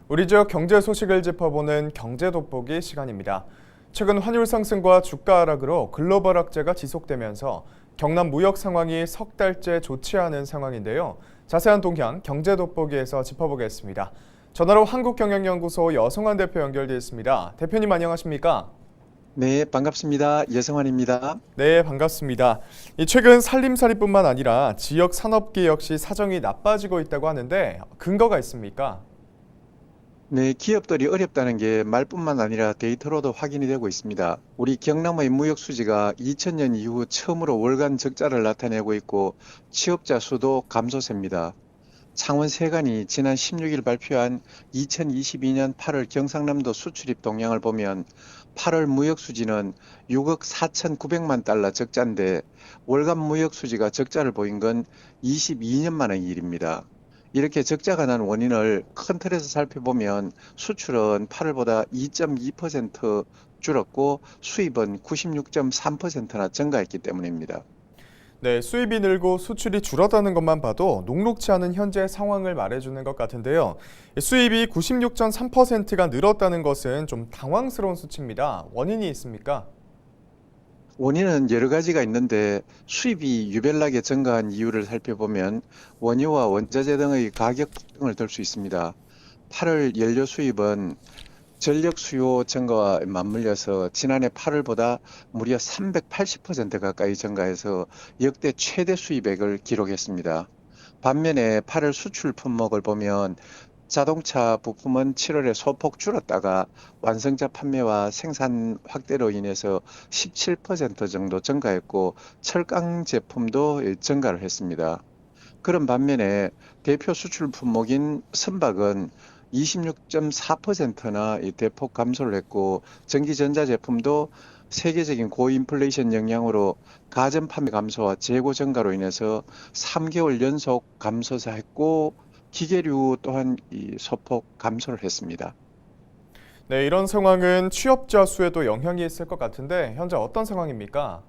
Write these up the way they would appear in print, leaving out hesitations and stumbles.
우리 지역 경제 소식을 짚어보는 경제 돋보기 시간입니다. 최근 환율 상승과 주가 하락으로 글로벌 악재가 지속되면서 경남 무역 상황이 석 달째 좋지 않은 상황인데요. 자세한 동향 경제 돋보기에서 짚어보겠습니다. 전화로 한국경영연구소 여성환 대표 연결돼 있습니다. 대표님 안녕하십니까? 네, 반갑습니다. 여성환입니다. 네, 반갑습니다. 최근 살림살이뿐만 아니라 지역 산업계 역시 사정이 나빠지고 있다고 하는데 근거가 있습니까? 네, 기업들이 어렵다는 게 말뿐만 아니라 데이터로도 확인이 되고 있습니다. 우리 경남의 무역 수지가 2000년 이후 처음으로 월간 적자를 나타내고 있고 취업자 수도 감소세입니다. 창원세관이 지난 16일 발표한 2022년 8월 경상남도 수출입 동향을 보면 8월 무역 수지는 6억 4,900만 달러 적자인데 월간 무역 수지가 적자를 보인 건 22년 만의 일입니다. 이렇게 적자가 난 원인을 큰 틀에서 살펴보면 수출은 8월보다 2.2% 줄었고 수입은 96.3%나 증가했기 때문입니다. 네, 수입이 늘고 수출이 줄었다는 것만 봐도 녹록지 않은 현재 상황을 말해주는 것 같은데요. 수입이 96.3%가 늘었다는 것은 좀 당황스러운 수치입니다. 원인이 있습니까? 원인은 여러 가지가 있는데 수입이 유별나게 증가한 이유를 살펴보면 원유와 원자재 등의 가격 폭등을 들 수 있습니다. 8월 연료 수입은 전력 수요 증가와 맞물려서 지난해 8월보다 무려 380% 가까이 증가해서 역대 최대 수입액을 기록했습니다. 반면에 8월 수출 품목을 보면 자동차 부품은 7월에 소폭 줄었다가 완성차 판매와 생산 확대로 인해서 17% 정도 증가했고 철강 제품도 증가를 했습니다. 그런 반면에 대표 수출 품목인 선박은 26.4%나 대폭 감소를 했고 전기전자 제품도 세계적인 고인플레이션 영향으로 가전 판매 감소와 재고 증가로 인해서 3개월 연속 감소세했고 기계류 또한 소폭 감소를 했습니다. 네, 이런 상황은 취업자 수에도 영향이 있을 것 같은데 현재 어떤 상황입니까?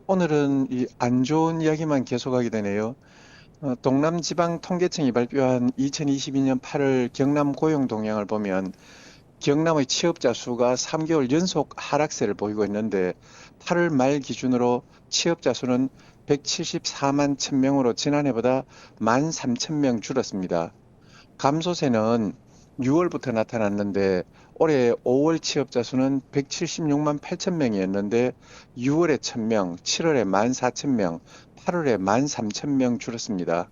오늘은 안 좋은 이야기만 계속하게 되네요. 동남지방통계청이 발표한 2022년 8월 경남 고용 동향을 보면 경남의 취업자 수가 3개월 연속 하락세를 보이고 있는데 8월 말 기준으로 취업자 수는 174만 1000명으로 지난해보다 13,000명 줄었습니다. 감소세는 6월부터 나타났는데 올해 5월 취업자 수는 176만 8천 명이었는데 6월에 1000명, 7월에 14,000명, 8월에 13,000명 줄었습니다.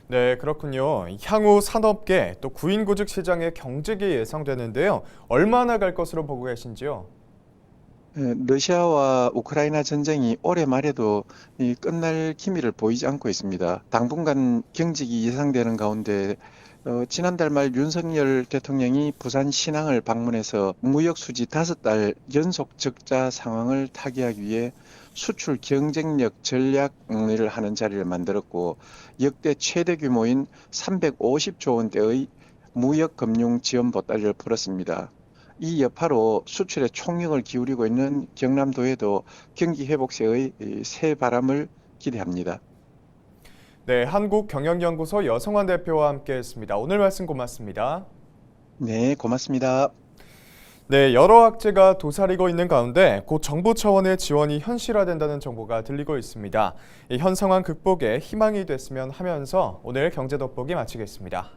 네, 그렇군요. 향후 산업계 또 구인구직 시장의 경직이 예상되는데요. 얼마나 갈 것으로 보고 계신지요? 러시아와 우크라이나 전쟁이 올해 말에도 끝날 기미를 보이지 않고 있습니다. 당분간 경직이 예상되는 가운데 지난달 말 윤석열 대통령이 부산 신항을 방문해서 무역 수지 5달 연속 적자 상황을 타개하기 위해 수출 경쟁력 전략을 하는 자리를 만들었고 역대 최대 규모인 350조 원대의 무역 금융 지원 보따리를 풀었습니다. 이 여파로 수출에 총력을 기울이고 있는 경남도에도 경기 회복세의 새 바람을 기대합니다. 네, 한국경영연구소 여성환 대표와 함께했습니다. 오늘 말씀 고맙습니다. 네, 고맙습니다. 네, 여러 악재가 도사리고 있는 가운데 곧 정부 차원의 지원이 현실화된다는 정보가 들리고 있습니다. 현 상황 극복에 희망이 됐으면 하면서 오늘 경제 돋보기 마치겠습니다.